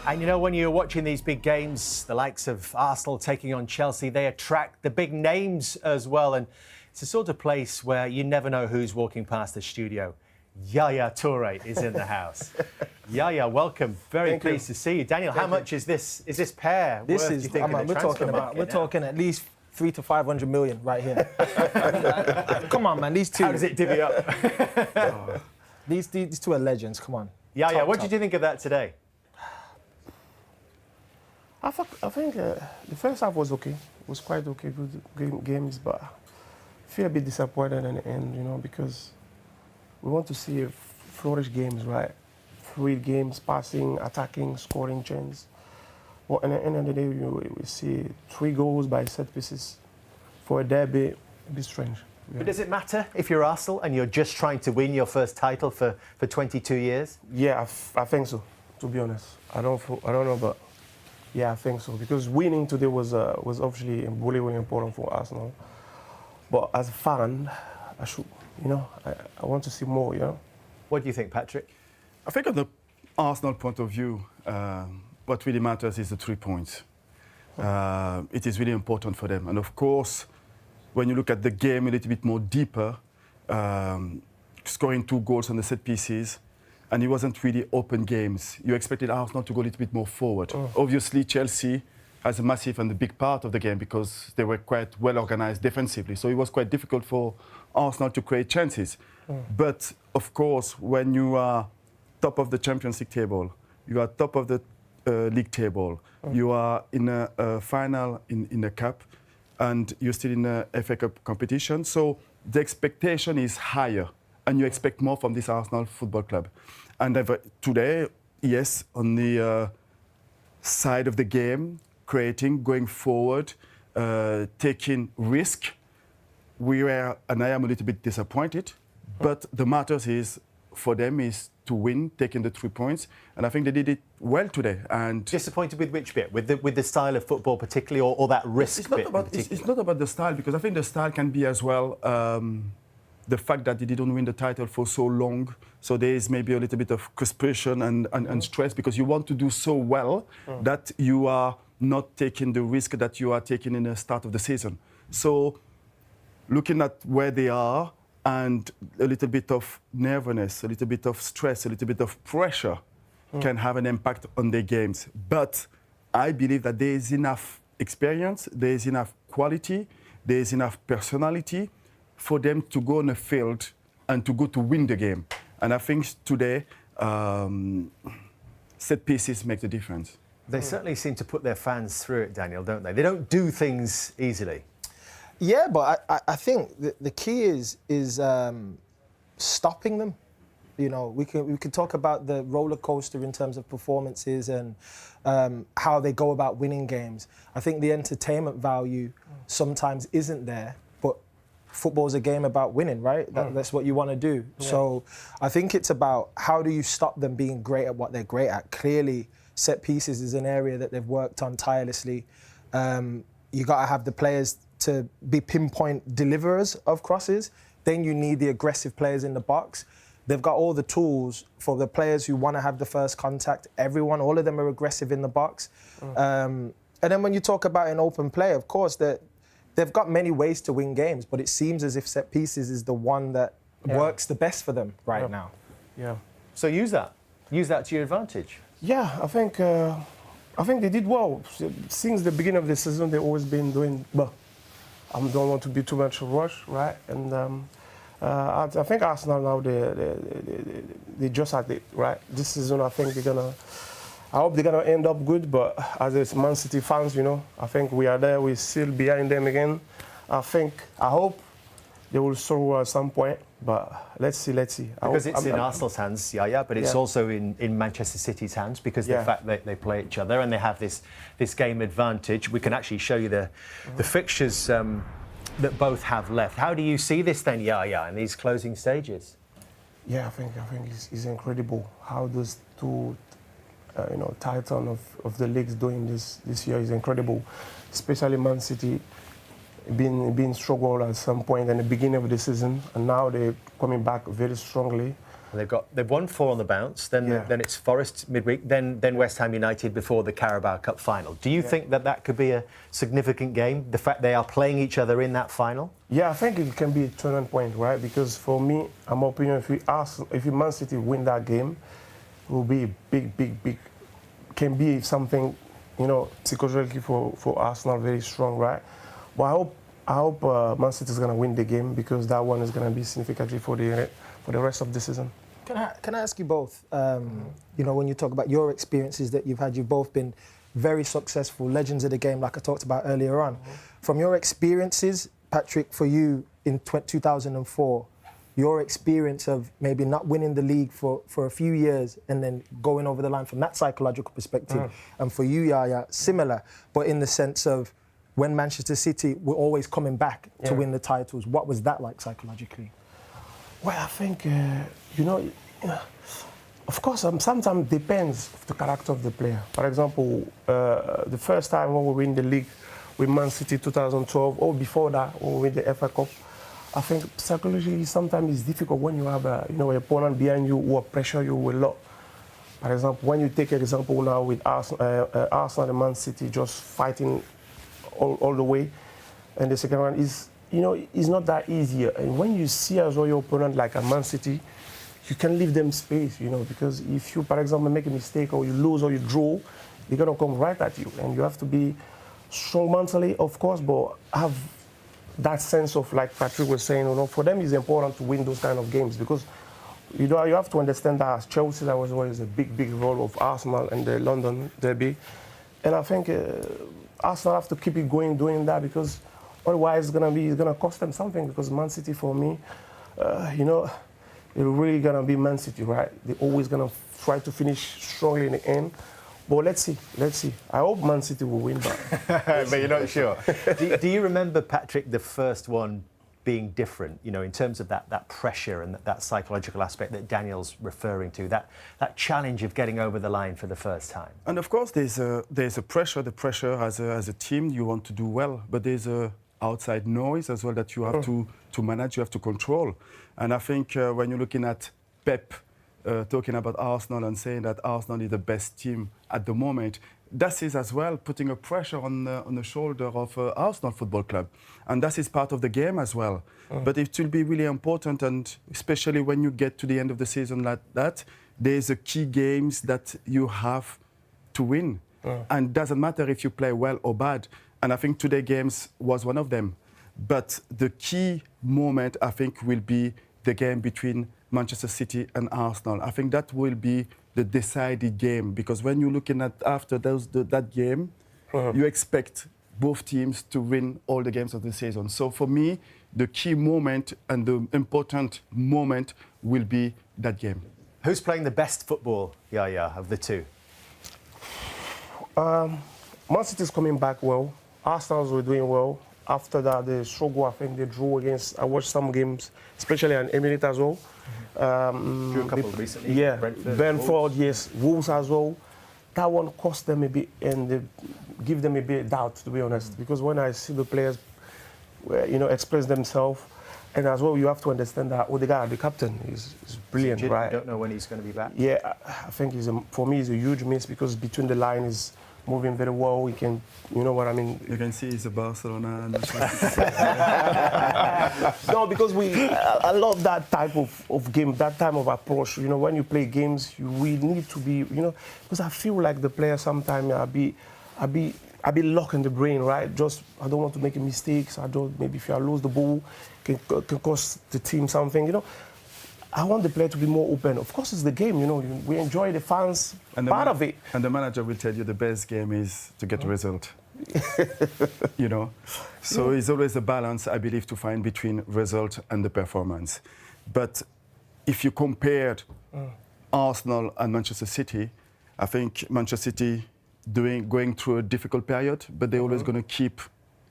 And you know, when you're watching these big games, the likes of Arsenal taking on Chelsea, they attract the big names as well. And it's a sort of place where you never know who's walking past the studio. Yaya Toure is in the house. Yaya, welcome. Very pleased to see you. Daniel, how much is this pair worth, do you think, in the transfer market? We're talking at least 300 to 500 million right here. Come on, man. These two. How does it divvy up? These two are legends. Come on. Yaya, what did you think of that today? I think the first half was okay. It was quite okay, good games, but I feel a bit disappointed in the end, you know, because we want to see flourish games, right? Fluid games, passing, attacking, scoring chances. Well, at the end of the day, we see 3 goals by set pieces for a derby. A bit strange. Yeah. But does it matter if you're Arsenal and you're just trying to win your first title for 22 years? Yeah, I think so, to be honest. I don't know, but yeah, I think so. Because winning today was obviously really, really important for Arsenal. But as a fan, I want to see more, you know. What do you think, Patrick? I think, on the Arsenal point of view, what really matters is the 3 points. It is really important for them. And of course, when you look at the game a little bit more deeper, scoring 2 goals on the set pieces, and it wasn't really open games. You expected Arsenal to go a little bit more forward. Obviously, Chelsea has a massive and a big part of the game because they were quite well organized defensively. So it was quite difficult for Arsenal to create chances. But of course, when you are top of the Champions League table, you are top of the league table, you are in a final in the cup, and you're still in a FA Cup competition. So the expectation is higher, and you expect more from this Arsenal Football Club. And today, yes, on the side of the game, creating, going forward, taking risk, we were, and I am a little bit disappointed, but the matters is, for them, is to win, taking the 3 points, and I think they did it well today. And disappointed with which bit? With the style of football particularly, or that risk bit? It's not about the style, because I think the style can be as well the fact that they didn't win the title for so long, so there is maybe a little bit of frustration and stress, because you want to do so well that you are not taking the risk that you are taking in the start of the season. So looking at where they are, and a little bit of nervousness, a little bit of stress, a little bit of pressure can have an impact on their games. But I believe that there is enough experience, there is enough quality, there is enough personality for them to go on the field and to go to win the game. And I think today, set pieces make the difference. They certainly seem to put their fans through it, Daniel, don't they? They don't do things easily. Yeah, but I think the key is stopping them. You know, we can talk about the roller coaster in terms of performances and how they go about winning games. I think the entertainment value sometimes isn't there, but football's a game about winning, right? That's what you want to do. Yeah. So I think it's about how do you stop them being great at what they're great at. Clearly, set pieces is an area that they've worked on tirelessly. You got to have the players to be pinpoint deliverers of crosses. Then you need the aggressive players in the box. They've got all the tools for the players who want to have the first contact. All of them are aggressive in the box. And then when you talk about an open play, of course, they've got many ways to win games, but it seems as if set pieces is the one that works the best for them right now. Yeah. So use that to your advantage. Yeah, I think they did well. Since the beginning of the season, they've always been doing well. I don't want to be too much rush, right? And I think Arsenal now, they just had it, right? This season, I think I hope they're gonna end up good, but as a Man City fans, you know, I think we are there, we're still behind them again. I hope they will soar at some point, but let's see. Because it's in Arsenal's hands, yeah, but it's also in Manchester City's hands, because the fact that they play each other and they have this game advantage. We can actually show you the fixtures that both have left. How do you see this then, Yaya, in these closing stages? Yeah, I think it's incredible how those two titan of the leagues doing this year is incredible, especially Man City being struggled at some point in the beginning of the season, and now they're coming back very strongly. They've won 4 on the bounce. Then it's Forest midweek. Then West Ham United before the Carabao Cup final. Do you think that could be a significant game? The fact they are playing each other in that final. Yeah, I think it can be a turning point, right? Because for me, I'm opinion if Man City win that game, it will be big. Can be something, psychologically for Arsenal very strong, right? But I hope Man City is going to win the game because that one is going to be significantly for the rest of the season. Can I ask you both? When you talk about your experiences that you've had, you've both been very successful legends of the game, like I talked about earlier on. From your experiences, Patrick, for you in 2004, your experience of maybe not winning the league for a few years and then going over the line from that psychological perspective, and for you, Yaya, similar, but in the sense of when Manchester City were always coming back to win the titles, what was that like psychologically? Well, I think, of course, sometimes depends on the character of the player. For example, the first time when we win the league with Man City 2012, or before that, when we win the FA Cup, I think psychologically sometimes it's difficult when you have an opponent behind you who pressure you a lot. For example, when you take an example now with Arsenal and Man City just fighting all the way, and the second one is, it's not that easy. And when you see as well your opponent like a Man City, you can leave them space, because if you, for example, make a mistake or you lose or you draw, they're going to come right at you. And you have to be strong mentally, of course, but have that sense of, like Patrick was saying, for them it's important to win those kind of games because, you have to understand that as Chelsea, that was always a big role of Arsenal and the London derby. And I think Arsenal have to keep it going doing that because otherwise it's going to cost them something because Man City, for me, they're really going to be Man City, right? They're always going to try to finish strongly in the end. But let's see. I hope Man City will win, but... but you're not sure. Do you remember, Patrick, the first one being different, in terms of that pressure and that psychological aspect that Daniel's referring to, that challenge of getting over the line for the first time? And of course, there's a pressure. The pressure as a team, you want to do well, but there's a outside noise as well that you have to manage, you have to control. And I think when you're looking at Pep talking about Arsenal and saying that Arsenal is the best team at the moment, that is as well putting a pressure on the shoulder of Arsenal Football Club. And that is part of the game as well. But it will be really important, and especially when you get to the end of the season like that, there's a key games that you have to win. And it doesn't matter if you play well or bad. And I think today's games was one of them. But the key moment, I think, will be the game between Manchester City and Arsenal. I think that will be the decided game, because when you're looking at after that game, you expect both teams to win all the games of the season. So for me, the key moment and the important moment will be that game. Who's playing the best football, Yaya, of the two? Man City is coming back well. Arsenal were doing well. After that, they struggle. I think they drew against. I watched some games, especially on Emirates as well. Drew a couple recently. Yeah, Brentford, yes, Wolves as well. That one cost them a bit and give them a bit of doubt, to be honest. Because when I see the players, express themselves, and as well, you have to understand that Odegaard, the captain, is brilliant, right? I don't know when he's going to be back. Yeah, I think for me, he's a huge miss because between the line is moving very well. He can, you know what I mean? You can see he's a Barcelona. No, because I love that type of game, that type of approach. When you play games, we need to be, because I feel like the player sometimes I be locked in the brain, right? Just I don't want to make mistakes. Maybe if I lose the ball, can cost the team something. I want the player to be more open. Of course, it's the game. We enjoy the fans part of it. And the manager will tell you the best game is to get a result. So it's always a balance, I believe, to find between result and the performance. But if you compared Arsenal and Manchester City, I think Manchester City going through a difficult period, but they're always going to keep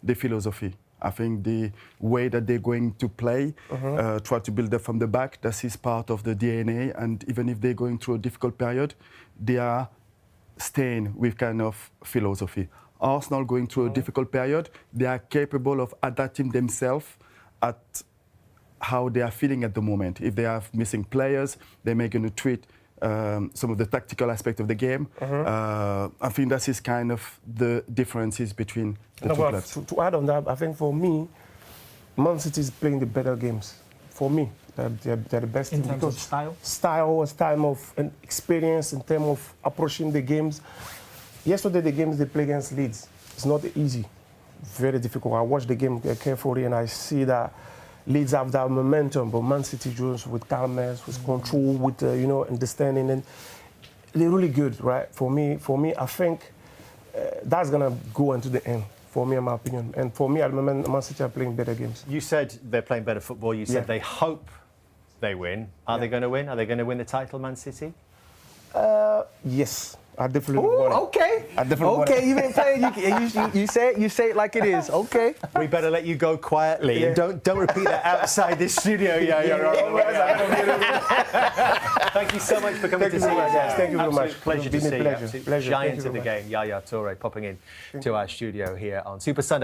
the philosophy. I think the way that they're going to play, try to build up from the back, that is part of the DNA. And even if they're going through a difficult period, they are staying with kind of philosophy. Arsenal going through a difficult period, they are capable of adapting themselves at how they are feeling at the moment. If they are missing players, they're making a tweet some of the tactical aspect of the game. I think that is kind of the differences between the two clubs. To add on that, I think for me, Man City is playing the better games. For me, they're the best In team terms of style? Style, time of experience, in terms of approaching the games. Yesterday, the games they play against Leeds, it's not easy. Very difficult. I watched the game carefully and I see that Leeds have that momentum, but Man City just with calmness, with control, with understanding, and they're really good, right? For me, I think that's gonna go into the end. For me, in my opinion, and for me, at the moment, Man City are playing better games. You said they're playing better football. You said they hope they win. Are they going to win? Are they going to win the title, Man City? Yes. I definitely want it. Okay. I definitely want it. Okay, you been playing. You say it like it is. Okay. We better let you go quietly. Yeah. And don't repeat that outside this studio. Thank you so much for coming to see us. Thank you very much. Pleasure to It's been see a you. pleasure. Absolute Pleasure. Giant Thank you of the very much. game, Yaya Toure, popping in to our studio here on Super Sunday.